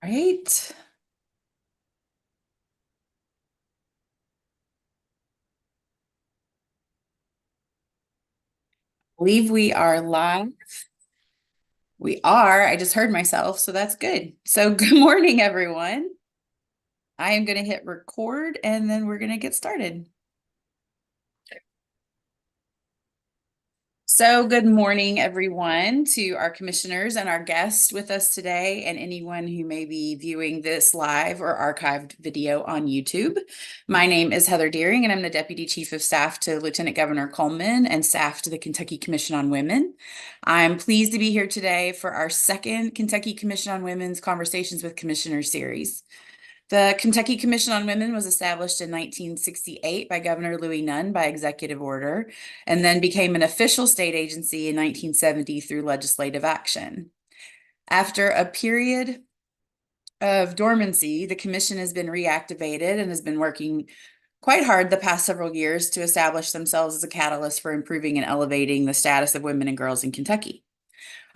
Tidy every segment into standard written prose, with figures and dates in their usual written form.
right. Believe we are live. We are. I just heard myself, so that's good. So good morning, everyone. I am going to hit record and then we're going to get started. So good morning, everyone, to our commissioners and our guests with us today, and anyone who may be viewing this live or archived video on YouTube. My name is Heather Deering, and I'm the Deputy Chief of Staff to Lieutenant Governor Coleman and staff to the Kentucky Commission on Women. I'm pleased to be here today for our second Kentucky Commission on Women's Conversations with Commissioners series. The Kentucky Commission on Women was established in 1968 by Governor Louis Nunn by executive order, and then became an official state agency in 1970 through legislative action. After a period of dormancy, the commission has been reactivated and has been working quite hard the past several years to establish themselves as a catalyst for improving and elevating the status of women and girls in Kentucky.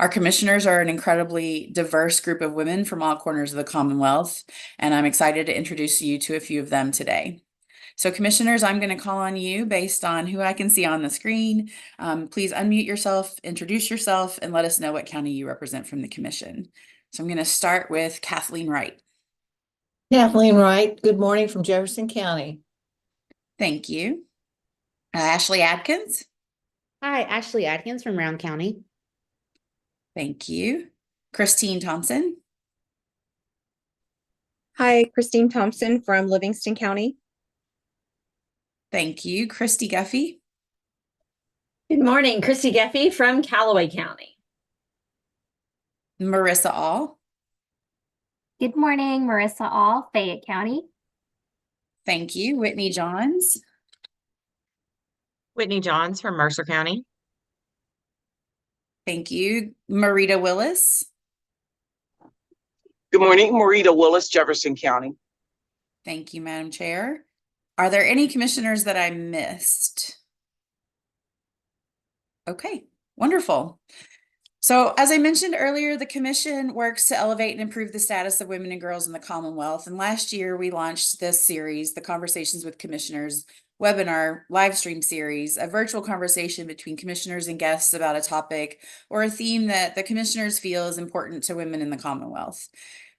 Our commissioners are an incredibly diverse group of women from all corners of the Commonwealth, and I'm excited to introduce you to a few of them today. So commissioners, I'm going to call on you based on who I can see on the screen. Please unmute yourself, introduce yourself, and let us know what county you represent from the commission. So I'm going to start with Kathleen Wright. Kathleen Wright, good morning from Jefferson County. Thank you. Ashley Adkins. Hi, Ashley Adkins from Round County. Thank you. Christine Thompson. Hi, Christine Thompson from Livingston County. Thank you. Christy Guffey. Good morning, Christy Guffey from Callaway County. Marissa All. Good morning, Marissa All, Fayette County. Thank you. Whitney Johns. Whitney Johns from Mercer County. Thank you. Marita Willis. Good morning, Marita Willis, Jefferson County. Thank you, Madam Chair. Are there any commissioners that I missed? Okay, wonderful. So as I mentioned earlier, the commission works to elevate and improve the status of women and girls in the Commonwealth. And last year we launched this series, the Conversations with Commissioners webinar live stream series, a virtual conversation between commissioners and guests about a topic or a theme that the commissioners feel is important to women in the Commonwealth.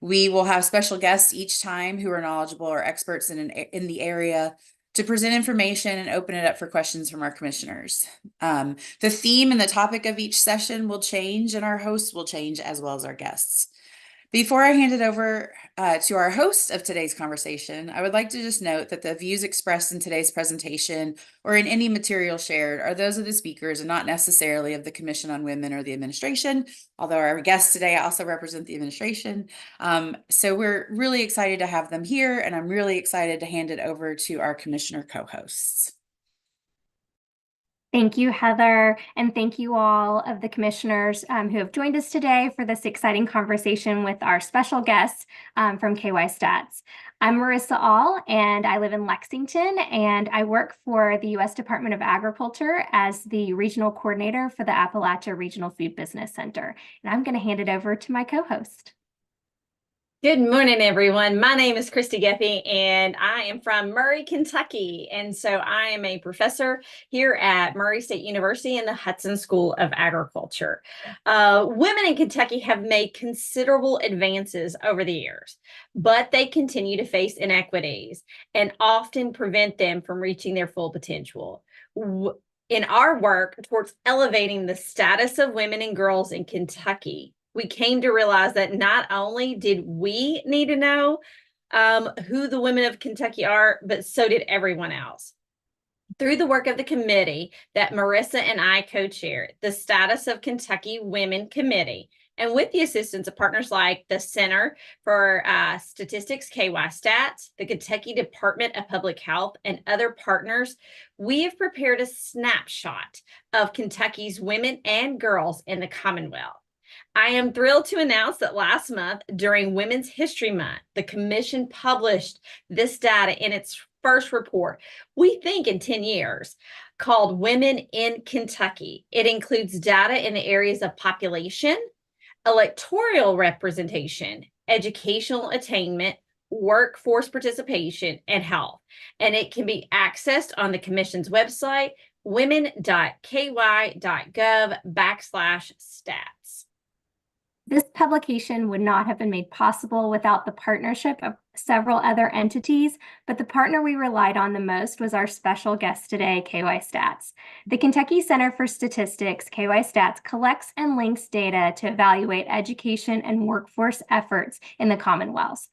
We will have special guests each time who are knowledgeable or experts in the area to present information and open it up for questions from our commissioners. The theme and the topic of each session will change, and our hosts will change as well as our guests. Before I hand it over to our host of today's conversation, I would like to just note that the views expressed in today's presentation or in any material shared are those of the speakers and not necessarily of the Commission on Women or the administration, although our guests today also represent the administration. So we're really excited to have them here, and I'm really excited to hand it over to our commissioner co-hosts. Thank you, Heather, and thank you all of the commissioners who have joined us today for this exciting conversation with our special guests from KYSTATS. I'm Marissa All, and I live in Lexington, and I work for the U.S. Department of Agriculture as the regional coordinator for the Appalachia Regional Food Business Center. And I'm going to hand it over to my co-host. Good morning, everyone. My name is Christy Guffey, and I am from Murray, Kentucky. And so I am a professor here at Murray State University in the Hudson School of Agriculture. Women in Kentucky have made considerable advances over the years, but they continue to face inequities and often prevent them from reaching their full potential. In our work towards elevating the status of women and girls in Kentucky, we came to realize that not only did we need to know who the women of Kentucky are, but so did everyone else. Through the work of the committee that Marissa and I co-chaired, the Status of Kentucky Women Committee, and with the assistance of partners like the Center for Statistics, KYSTATS, the Kentucky Department of Public Health, and other partners, we have prepared a snapshot of Kentucky's women and girls in the Commonwealth. I am thrilled to announce that last month, during Women's History Month, the Commission published this data in its first report, we think in 10 years, called Women in Kentucky. It includes data in the areas of population, electoral representation, educational attainment, workforce participation, and health. And it can be accessed on the Commission's website, women.ky.gov/stats. This publication would not have been made possible without the partnership of several other entities, but the partner we relied on the most was our special guest today, KYSTATS. The Kentucky Center for Statistics, KYSTATS, collects and links data to evaluate education and workforce efforts in the Commonwealth.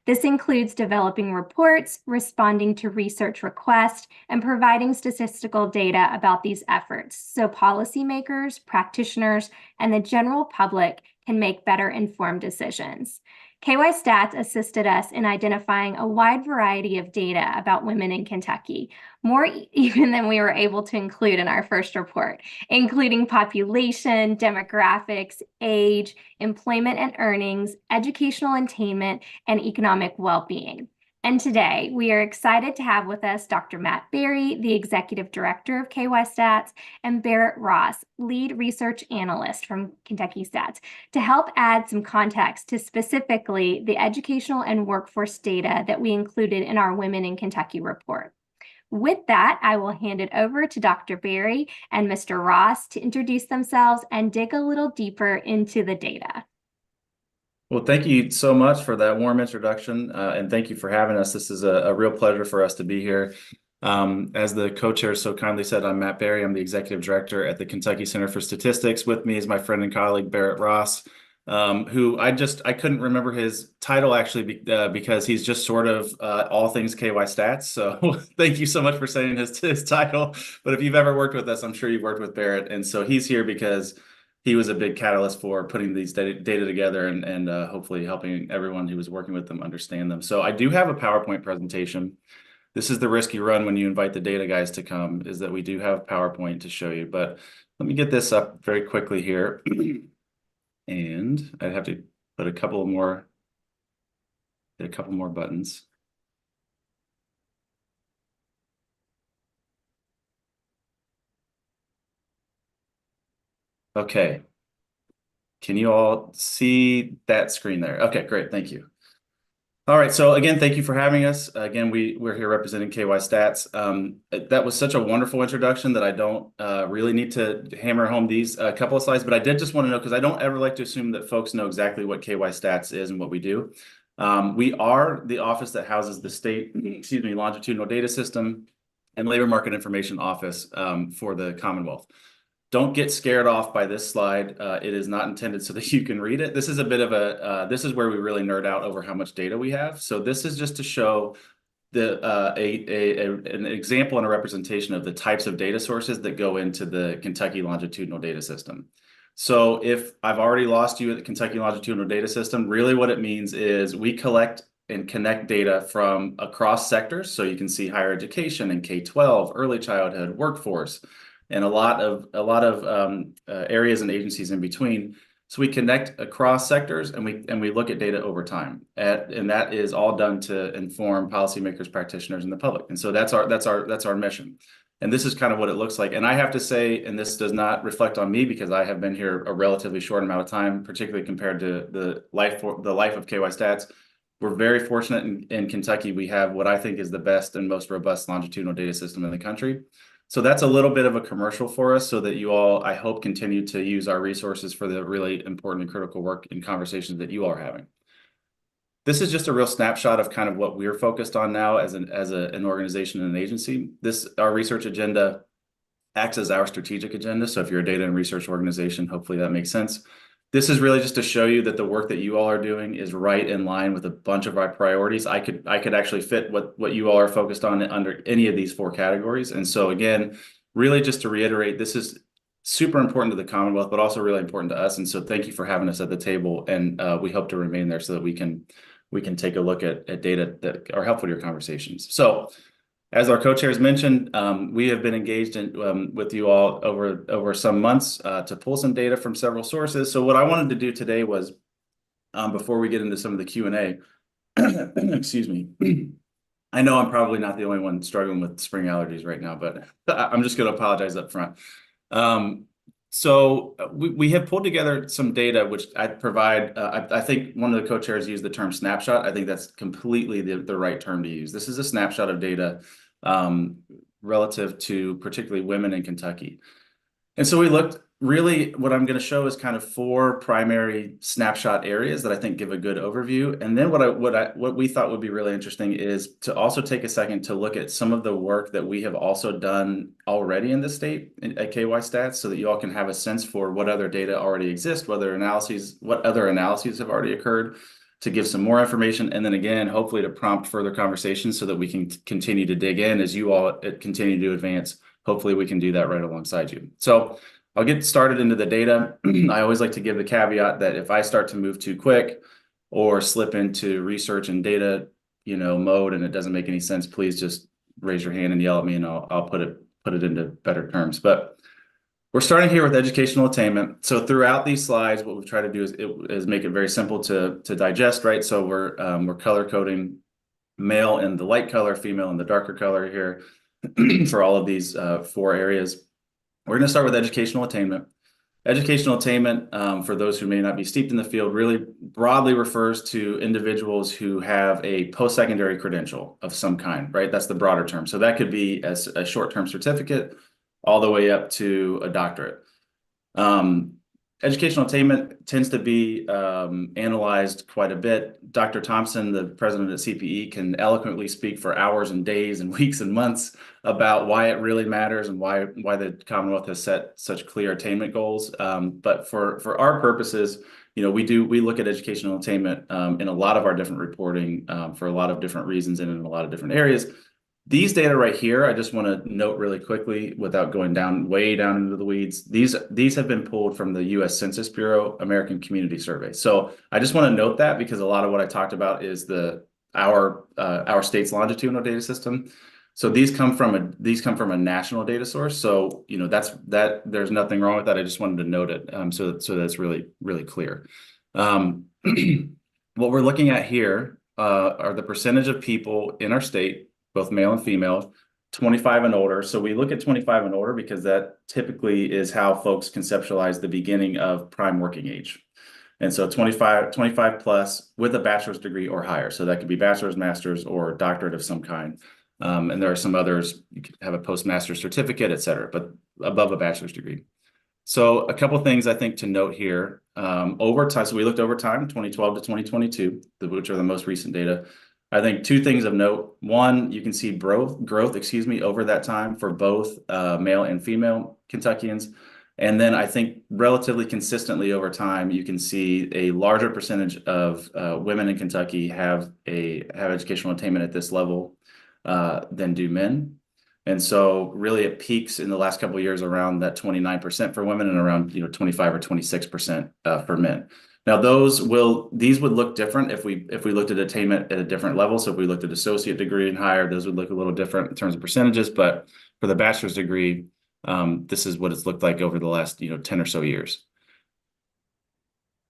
This includes developing reports, responding to research requests, and providing statistical data about these efforts so policymakers, practitioners, and the general public can make better informed decisions. KYSTATS assisted us in identifying a wide variety of data about women in Kentucky, more even than we were able to include in our first report, including population, demographics, age, employment and earnings, educational attainment, and economic well-being. And today, we are excited to have with us Dr. Matt Berry, the Executive Director of KYSTATS, and Barrett Ross, Lead Research Analyst from Kentucky Stats, to help add some context to specifically the educational and workforce data that we included in our Women in Kentucky report. With that, I will hand it over to Dr. Berry and Mr. Ross to introduce themselves and dig a little deeper into the data. Well, thank you so much for that warm introduction, and thank you for having us. This is a real pleasure for us to be here. As the co-chair so kindly said, I'm Matt Berry. I'm the Executive Director at the Kentucky Center for Statistics. With me is my friend and colleague, Barrett Ross, who I couldn't remember his title actually because he's just sort of all things KYSTATS. So thank you so much for saying his title. But if you've ever worked with us, I'm sure you've worked with Barrett. And so he's here because he was a big catalyst for putting these data together and hopefully helping everyone who was working with them understand them. So I do have a PowerPoint presentation. This is the risk you run when you invite the data guys to come, is that we do have PowerPoint to show you. But let me get this up very quickly here. And I have to put a couple more buttons. Okay. Can you all see that screen there? Okay, great. Thank you. All right. So again, thank you for having us. Again, we're here representing KYSTATS. That was such a wonderful introduction that I don't really need to hammer home these couple of slides, but I did just want to know, because I don't ever like to assume that folks know exactly what KYSTATS is and what we do. We are the office that houses the state, longitudinal data system and labor market information office for the Commonwealth. Don't get scared off by this slide. It is not intended so that you can read it. This is a bit of this is where we really nerd out over how much data we have. So this is just to show an example and a representation of the types of data sources that go into the Kentucky longitudinal data system. So if I've already lost you at the Kentucky longitudinal data system, really what it means is we collect and connect data from across sectors. So you can see higher education and K-12, early childhood, workforce, and a lot of areas and agencies in between. So we connect across sectors and we look at data over time, and that is all done to inform policymakers, practitioners, and the public. And so that's our mission. And this is kind of what it looks like. And I have to say, and this does not reflect on me because I have been here a relatively short amount of time, particularly compared to the life of KYSTATS. We're very fortunate in Kentucky. We have what I think is the best and most robust longitudinal data system in the country. So that's a little bit of a commercial for us so that you all, I hope, continue to use our resources for the really important and critical work and conversations that you all are having. This is just a real snapshot of kind of what we're focused on now as an organization and an agency. Our research agenda acts as our strategic agenda. So if you're a data and research organization, hopefully that makes sense. This is really just to show you that the work that you all are doing is right in line with a bunch of our priorities. I could actually fit what you all are focused on under any of these four categories. And so again, really just to reiterate, this is super important to the Commonwealth, but also really important to us. And so thank you for having us at the table. And we hope to remain there so that we can take a look at data that are helpful to your conversations. So as our co-chairs mentioned, we have been engaged with you all over some months to pull some data from several sources. So what I wanted to do today was, before we get into some of the Q&A, excuse me, I know I'm probably not the only one struggling with spring allergies right now, but I'm just going to apologize up front. So we have pulled together some data, which I provide. I think one of the co-chairs used the term snapshot. I think that's completely the right term to use. This is a snapshot of data relative to particularly women in Kentucky. And so we looked, really what I'm going to show is kind of 4 primary snapshot areas that I think give a good overview. And then what we thought would be really interesting is to also take a second to look at some of the work that we have also done already in the state at KYSTATS, so that you all can have a sense for what other data already exist, what other analyses have already occurred, to give some more information, and then again, hopefully to prompt further conversations so that we can continue to dig in as you all continue to advance. Hopefully we can do that right alongside you. So I'll get started into the data. I always like to give the caveat that if I start to move too quick or slip into research and data, mode, and it doesn't make any sense, please just raise your hand and yell at me, and I'll put it into better terms. But we're starting here with educational attainment. So throughout these slides, what we've tried to do is make it very simple to digest, right? So we're color coding male in the light color, female in the darker color here for all of these 4 areas. We're going to start with educational attainment. Educational attainment, for those who may not be steeped in the field, really broadly refers to individuals who have a post-secondary credential of some kind, right? That's the broader term. So that could be as a short-term certificate all the way up to a doctorate. Educational attainment tends to be analyzed quite a bit. Dr. Thompson, the president at CPE, can eloquently speak for hours and days and weeks and months about why it really matters and why the Commonwealth has set such clear attainment goals. But for our purposes, we look at educational attainment in a lot of our different reporting for a lot of different reasons and in a lot of different areas. These data right here, I just want to note really quickly without going way down into the weeds. These have been pulled from the U.S. Census Bureau American Community Survey. So I just want to note that, because a lot of what I talked about is our state's longitudinal data system. So these come from a national data source. So there's nothing wrong with that. I just wanted to note it so that's really, really clear. What we're looking at here are the percentage of people in our state, both male and female, 25 and older. So we look at 25 and older because that typically is how folks conceptualize the beginning of prime working age. And so 25 plus with a bachelor's degree or higher. So that could be bachelor's, master's, or doctorate of some kind. And there are some others, you could have a postmaster's certificate, et cetera, but above a bachelor's degree. So a couple of things I think to note here, over time. So we looked over time, 2012 to 2022, which are the most recent data. I think 2 things of note. One, you can see growth, over that time for both male and female Kentuckians. And then I think relatively consistently over time, you can see a larger percentage of women in Kentucky have educational attainment at this level than do men. And so really it peaks in the last couple of years around that 29% for women and around 25 or 26% for men. Now these would look different if we looked at attainment at a different level. So if we looked at associate degree and higher, those would look a little different in terms of percentages. But for the bachelor's degree, this is what it's looked like over the last 10 or so years.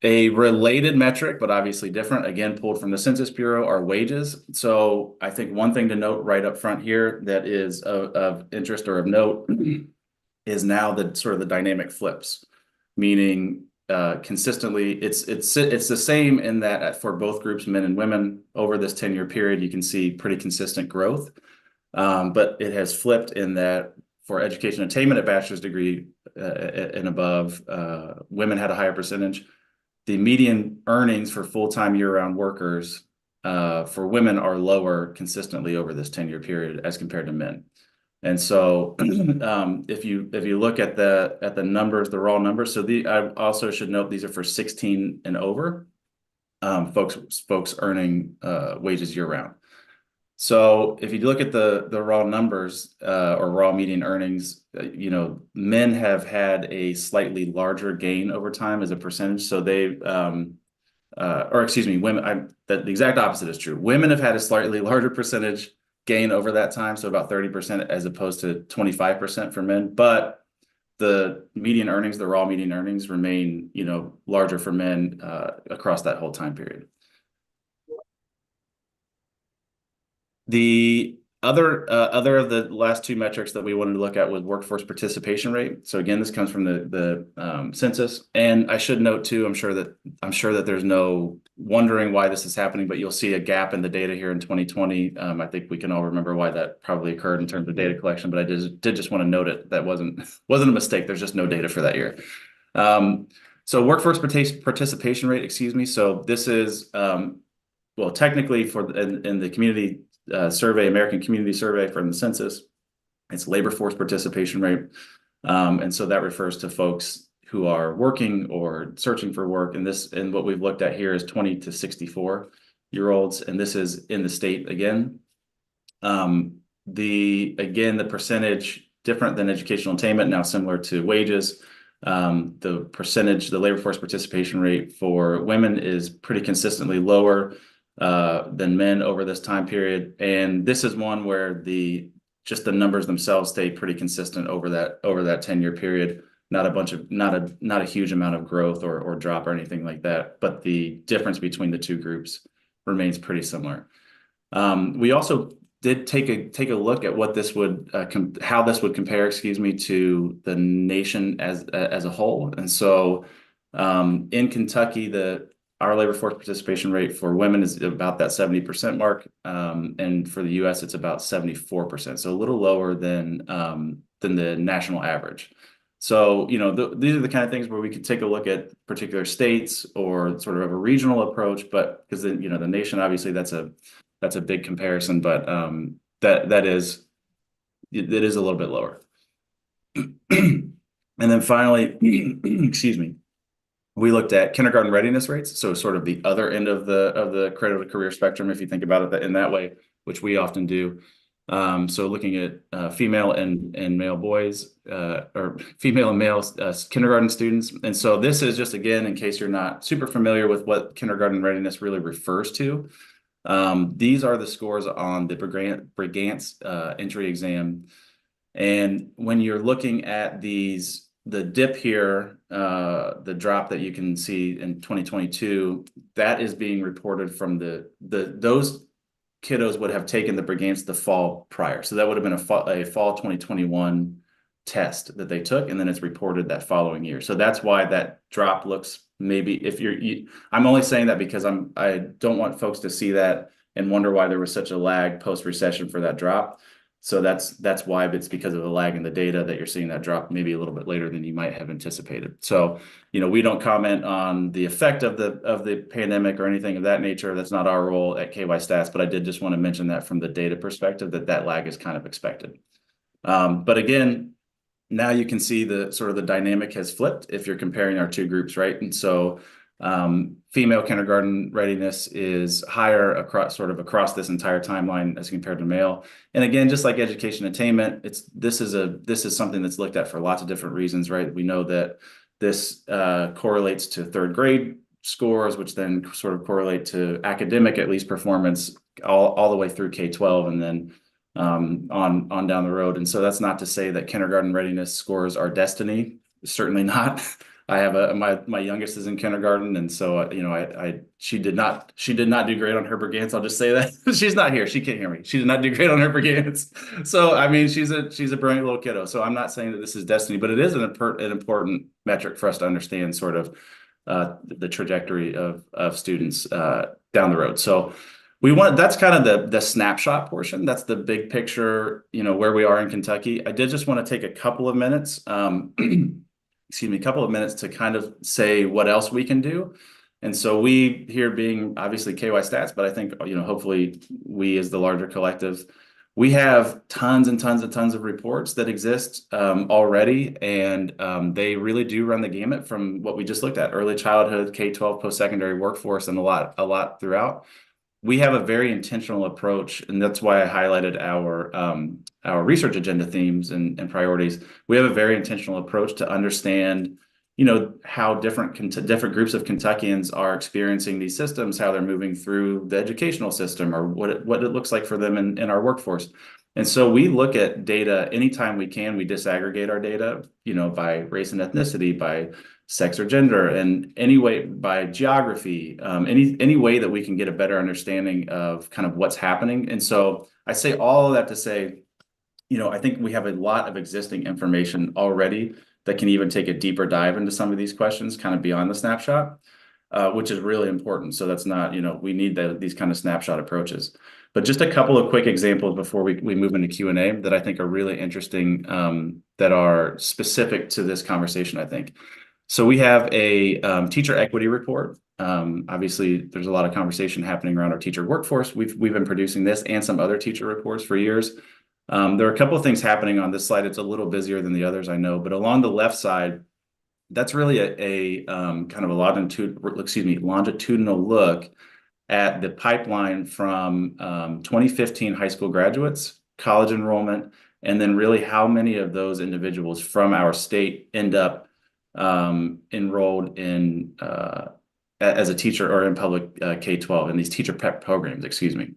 A related metric, but obviously different, again, pulled from the Census Bureau, are wages. So I think one thing to note right up front here that is of interest or of note is now the sort of the dynamic flips, meaning consistently it's the same in that for both groups, men and women, over this 10-year period, you can see pretty consistent growth. But it has flipped in that for education attainment at bachelor's degree and above, women had a higher percentage. The median earnings for full-time year-round workers for women are lower consistently over this 10-year period as compared to men. And so if you look at the numbers, the raw numbers, so I also should note these are for 16 and over folks earning wages year-round. So if you look at the raw numbers or raw median earnings, men have had a slightly larger gain over time as a percentage. So women, the exact opposite is true. Women have had a slightly larger percentage gain over that time, so about 30% as opposed to 25% for men. But the median earnings, the raw median earnings, remain larger for men across that whole time period. The Other of the last two metrics that we wanted to look at was workforce participation rate. So again, this comes from the census. And I should note too, I'm sure that there's no wondering why this is happening, but you'll see a gap in the data here in 2020. I think we can all remember why that probably occurred in terms of data collection, but I did just want to note it. That wasn't a mistake. There's just no data for that year. So workforce participation rate, excuse me. So this is, well, technically in the community survey, American Community Survey from the census, it's labor force participation rate. And so that refers to folks who are working or searching for work. And what we've looked at here is 20 to 64-year-olds. And this is in the state again. The percentage different than educational attainment, now similar to wages. The labor force participation rate for women is pretty consistently lower than men over this time period. And this is one where just the numbers themselves stay pretty consistent over that 10-year period. Not a huge amount of growth or drop or anything like that, but the difference between the two groups remains pretty similar. We also did take a look at what this would how this would compare, to the nation as a whole. And so in Kentucky, our labor force participation rate for women is about that 70% mark, and for the U.S. it's about 74%, so a little lower than the national average. So these are the kind of things where we could take a look at particular states or sort of a regional approach, but because the nation, obviously that's a big comparison, but it is a little bit lower. And then finally, excuse me, we looked at kindergarten readiness rates, so sort of the other end of the cradle to career spectrum, if you think about it in that way, which we often do. So looking at female and male boys, or female and male kindergarten students. And so this is just, again, in case you're not super familiar with what kindergarten readiness really refers to. These are the scores on the Brigance entry exam. And when you're looking at the dip here, the drop that you can see in 2022, that is being reported from those kiddos would have taken the Brigance the fall prior. So that would have been a fall 2021 test that they took, and then it's reported that following year. So that's why that drop looks, maybe I'm only saying that because I don't want folks to see that and wonder why there was such a lag post-recession for that drop. So that's why it's because of the lag in the data that you're seeing that drop maybe a little bit later than you might have anticipated. So, we don't comment on the effect of the pandemic or anything of that nature. That's not our role at KYSTATS, but I did just want to mention that from the data perspective, that lag is kind of expected. But again, now you can see the sort of the dynamic has flipped if you're comparing our two groups, right? And so female kindergarten readiness is higher across this entire timeline as compared to male. And again, just like education attainment, this is something that's looked at for lots of different reasons, right? We know that this correlates to third grade scores, which then sort of correlate to academic, at least, performance all the way through K-12 and then on down the road. And so that's not to say that kindergarten readiness scores are destiny. Certainly not. I have my youngest is in kindergarten, and so she did not do great on her Brigance. I'll just say that. She's not here. She can't hear me. She did not do great on her Brigance. So I mean, she's a brilliant little kiddo. So I'm not saying that this is destiny, but it is an important metric for us to understand sort of the trajectory of students down the road. So that's kind of the snapshot portion. That's the big picture, where we are in Kentucky. I did just want to take a couple of minutes. To kind of say what else we can do. And so we here, being obviously KYSTATS, but I think, hopefully we as the larger collective, we have tons and tons and tons of reports that exist already. And they really do run the gamut from what we just looked at: early childhood, K-12, post-secondary workforce, and a lot throughout. We have a very intentional approach, and that's why I highlighted our research agenda themes and priorities. We have a very intentional approach to understand, how different groups of Kentuckians are experiencing these systems, how they're moving through the educational system, or what it looks like for them in our workforce. And so we look at data anytime we can. We disaggregate our data, by race and ethnicity, by sex or gender, and any way by geography, any way that we can get a better understanding of kind of what's happening. And so I say all of that to say, I think we have a lot of existing information already that can even take a deeper dive into some of these questions, kind of beyond the snapshot, which is really important. So that's not, we need these kind of snapshot approaches. But just a couple of quick examples before we move into Q&A that I think are really interesting, that are specific to this conversation, I think. So we have a teacher equity report. Obviously, there's a lot of conversation happening around our teacher workforce. We've been producing this and some other teacher reports for years. There are a couple of things happening on this slide. It's a little busier than the others, I know, but along the left side, that's really a kind of a longitudinal look at the pipeline from 2015 high school graduates, college enrollment, and then really how many of those individuals from our state end up enrolled in as a teacher or in public K-12 in these teacher prep programs, excuse me.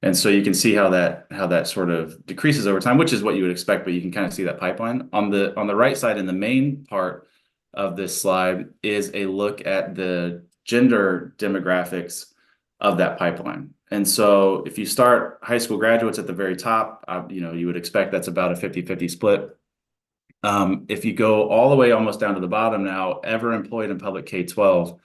And so you can see how that sort of decreases over time, which is what you would expect, but you can kind of see that pipeline. On the right side, in the main part of this slide, is a look at the gender demographics of that pipeline. And so if you start high school graduates at the very top, you would expect that's about a 50-50 split. If you go all the way almost down to the bottom now, ever employed in public K-12,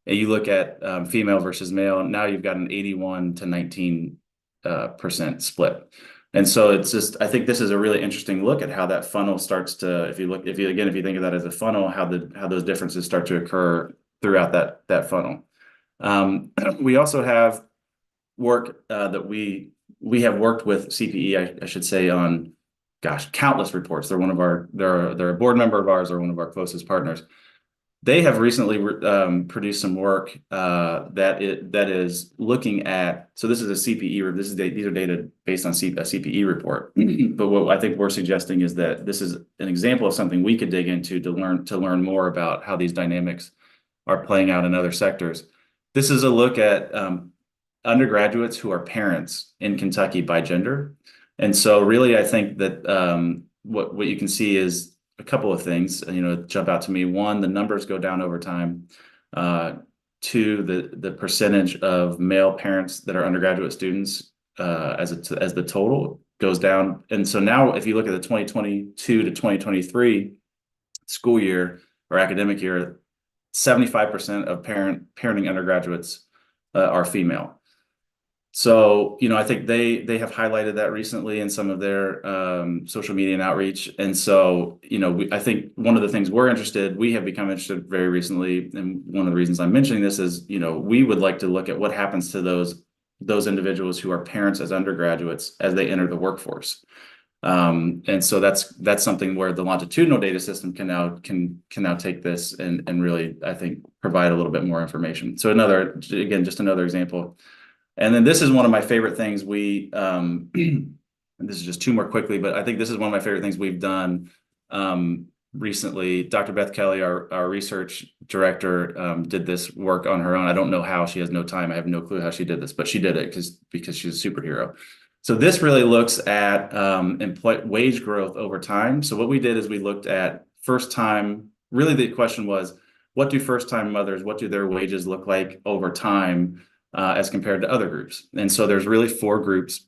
and you look at female versus male, now you've got an 81 to 19% split. And so it's just, I think this is a really interesting look at how that funnel starts to, if you think of that as a funnel, how those differences start to occur throughout that funnel. We also have work that we have worked with CPE, I should say, on, countless reports. They're a board member of ours, or one of our closest partners. They have recently produced some work that is looking at. So this is a CPE. These are data based on a CPE report. But what I think we're suggesting is that this is an example of something we could dig into to learn more about how these dynamics are playing out in other sectors. This is a look at undergraduates who are parents in Kentucky by gender. And so really, I think that what you can see is a couple of things, jump out to me. One, the numbers go down over time. Two, the percentage of male parents that are undergraduate students as the total goes down. And so now, if you look at the 2022 to 2023 school year or academic year, 75% of parenting undergraduates are female. So, I think they have highlighted that recently in some of their social media and outreach. And so, I think one of the things we have become interested very recently, and one of the reasons I'm mentioning this is, we would like to look at what happens to those individuals who are parents as undergraduates as they enter the workforce. And so that's something where the longitudinal data system can now take this and really, I think, provide a little bit more information. So just another example. And then this is one of my favorite things and this is just two more quickly, but I think this is one of my favorite things we've done recently. Dr. Beth Kelly, our research director, did this work on her own. I don't know how. She has no time. I have no clue how she did this, but she did it because she's a superhero. So this really looks at wage growth over time. So what we did is we looked at first time. Really, the question was, what do first-time mothers, what do their wages look like over time as compared to other groups? And so there's really four groups.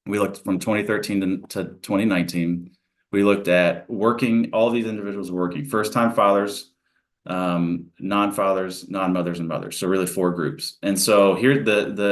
We looked from 2013 to 2019. We looked at all of these individuals working, first-time fathers, non-fathers, non-mothers, and mothers. So really four groups. And so here,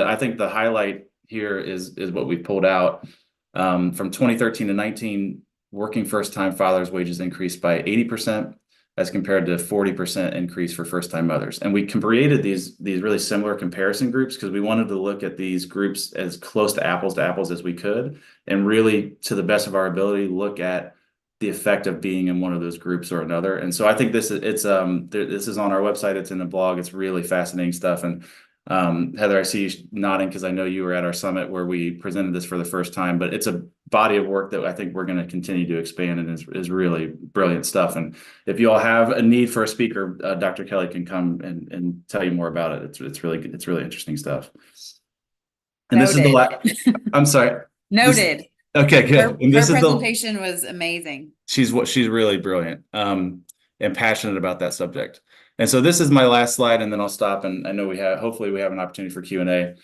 I think the highlight here is what we pulled out. From 2013 to 19, working first-time fathers' wages increased by 80%. As compared to 40% increase for first-time mothers. And we created these really similar comparison groups because we wanted to look at these groups as close to apples as we could, and really, to the best of our ability, look at the effect of being in one of those groups or another. And so I think this is on our website. It's in the blog. It's really fascinating stuff. And Heather, I see you nodding because I know you were at our summit where we presented this for the first time, but it's a body of work that I think we're going to continue to expand, and is really brilliant stuff. And if you all have a need for a speaker, Dr. Kelly can come and tell you more about it. It's really interesting stuff. And This is the last. I'm sorry. Noted. Okay, good. Her, And this her is the, presentation was amazing. she's really brilliant, and passionate about that subject. And so this is my last slide, and then I'll stop. And I know hopefully we have an opportunity for Q&A.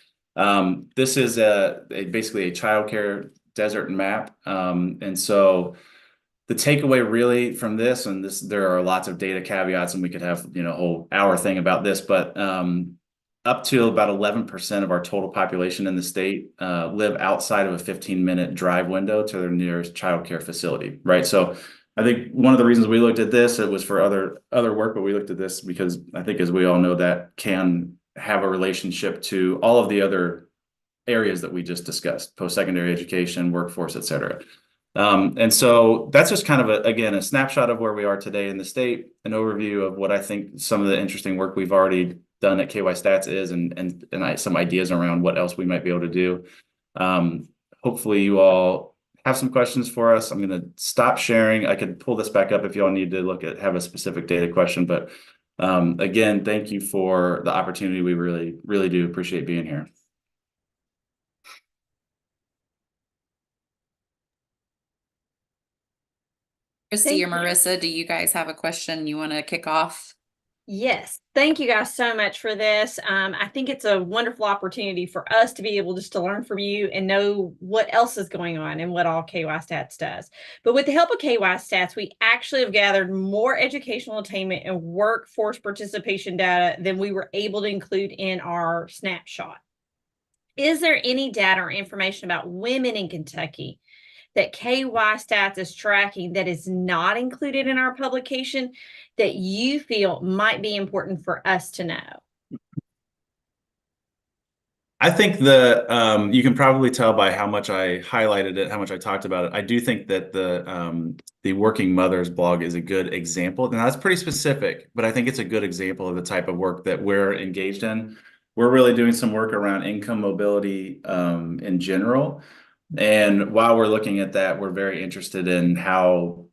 This is basically a childcare desert map. And so the takeaway really from this, and there are lots of data caveats, and we could have, a whole hour thing about this, but up to about 11% of our total population in the state live outside of a 15-minute drive window to their nearest childcare facility, right? So I think one of the reasons we looked at this, it was for other work, but we looked at this because I think, as we all know, that can have a relationship to all of the other areas that we just discussed: post-secondary education, workforce, et cetera. And so that's just kind of again, a snapshot of where we are today in the state, an overview of what I think some of the interesting work we've already done at KYSTATS is, and some ideas around what else we might be able to do. Hopefully you all have some questions for us. I'm going to stop sharing. I could pull this back up if you all need to have a specific data question, but again, thank you for the opportunity. We really, really do appreciate being here. Christy or Marissa, do you guys have a question you want to kick off? Yes, thank you guys so much for this. I think it's a wonderful opportunity for us to be able just to learn from you and know what else is going on and what all KYSTATS does. But with the help of KYSTATS, we actually have gathered more educational attainment and workforce participation data than we were able to include in our snapshot. Is there any data or information about women in Kentucky that KYSTATS is tracking that is not included in our publication that you feel might be important for us to know? I think you can probably tell by how much I highlighted it, how much I talked about it. I do think that the Working Mothers blog is a good example. Now, that's pretty specific, but I think it's a good example of the type of work that we're engaged in. We're really doing some work around income mobility in general. And while we're looking at that, we're very interested in how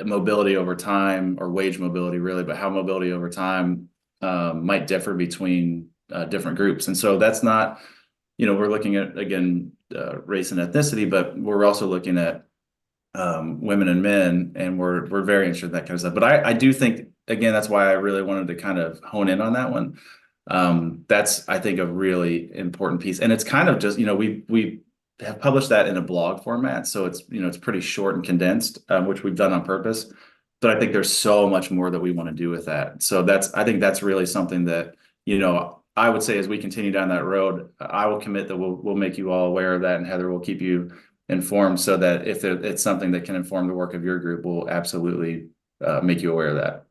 mobility over time, or wage mobility really, but how mobility over time might differ between different groups. And so that's not, we're looking at, again, race and ethnicity, but we're also looking at women and men, and we're very interested in that kind of stuff. But I do think, again, that's why I really wanted to kind of hone in on that one. That's, I think, a really important piece. And it's kind of just, we have published that in a blog format. So it's, it's pretty short and condensed, which we've done on purpose. But I think there's so much more that we want to do with that. So I think that's really something that, I would say as we continue down that road, I will commit that we'll make you all aware of that. And Heather will keep you informed, so that if it's something that can inform the work of your group, we'll absolutely make you aware of that.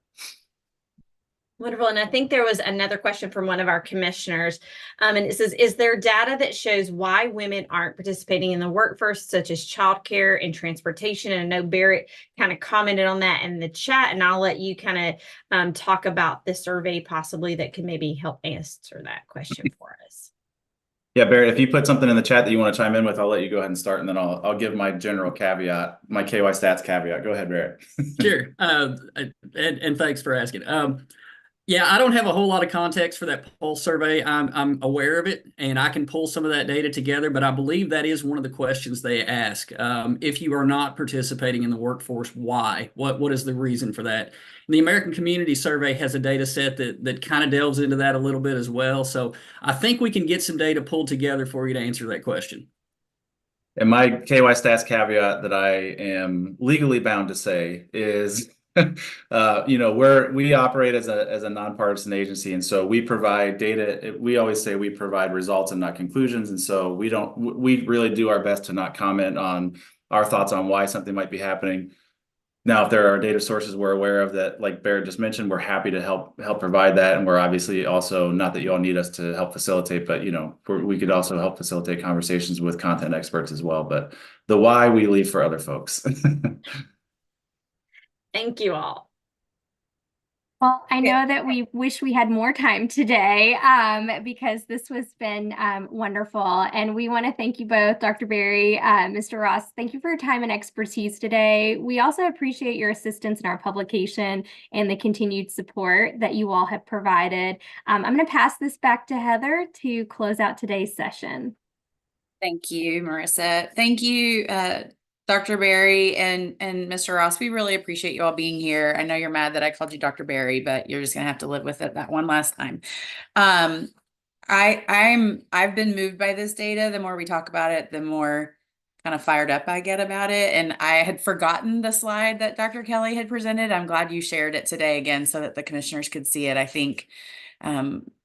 Wonderful. And I think there was another question from one of our commissioners. And it says, is there data that shows why women aren't participating in the workforce, such as childcare and transportation? And I know Barrett kind of commented on that in the chat, and I'll let you kind of talk about the survey possibly that could maybe help answer that question for us. Yeah, Barrett, if you put something in the chat that you want to chime in with, I'll let you go ahead and start, and then I'll give my general caveat, my KYSTATS caveat. Go ahead, Barrett. Sure. And thanks for asking. Yeah, I don't have a whole lot of context for that pulse survey. I'm aware of it, and I can pull some of that data together, but I believe that is one of the questions they ask. If you are not participating in the workforce, why? What is the reason for that? And the American Community Survey has a data set that kind of delves into that a little bit as well. So I think we can get some data pulled together for you to answer that question. And my KYSTATS caveat that I am legally bound to say is, we operate as a nonpartisan agency, and so we provide data. We always say we provide results and not conclusions, and so we really do our best to not comment on our thoughts on why something might be happening. Now, if there are data sources we're aware of that, like Barrett just mentioned, we're happy to help provide that, and we're obviously also, not that you all need us to help facilitate, but we could also help facilitate conversations with content experts as well. But the why we leave for other folks. Thank you all. Well, I know that we wish we had more time today because this has been wonderful. And we want to thank you both, Dr. Berry, Mr. Ross. Thank you for your time and expertise today. We also appreciate your assistance in our publication and the continued support that you all have provided. I'm going to pass this back to Heather to close out today's session. Thank you, Marissa. Thank you, Dr. Barry and Mr. Ross. We really appreciate you all being here. I know you're mad that I called you Dr. Barry, but you're just gonna have to live with it that one last time. I've been moved by this data. The more we talk about it, the more kind of fired up I get about it. And I had forgotten the slide that Dr. Kelly had presented. I'm glad you shared it today again so that the commissioners could see it. I think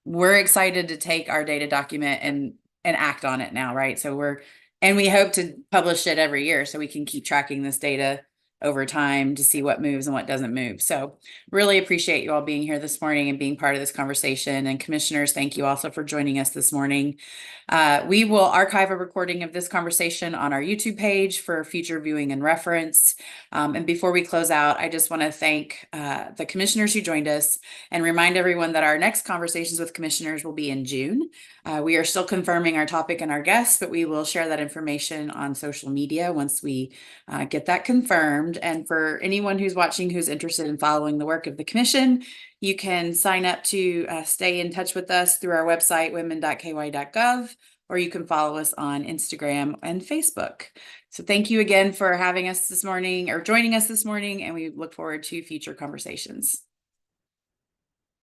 we're excited to take our data document and act on it now, right? So we hope to publish it every year so we can keep tracking this data over time to see what moves and what doesn't move. So really appreciate you all being here this morning and being part of this conversation. And commissioners, thank you also for joining us this morning. We will archive a recording of this conversation on our YouTube page for future viewing and reference. And before we close out, I just want to thank the commissioners who joined us and remind everyone that our next conversations with commissioners will be in June. We are still confirming our topic and our guests, but we will share that information on social media once we get that confirmed. And for anyone who's watching who's interested in following the work of the commission, you can sign up to stay in touch with us through our website, women.ky.gov, or you can follow us on Instagram and Facebook. So thank you again for having us this morning or joining us this morning, and we look forward to future conversations.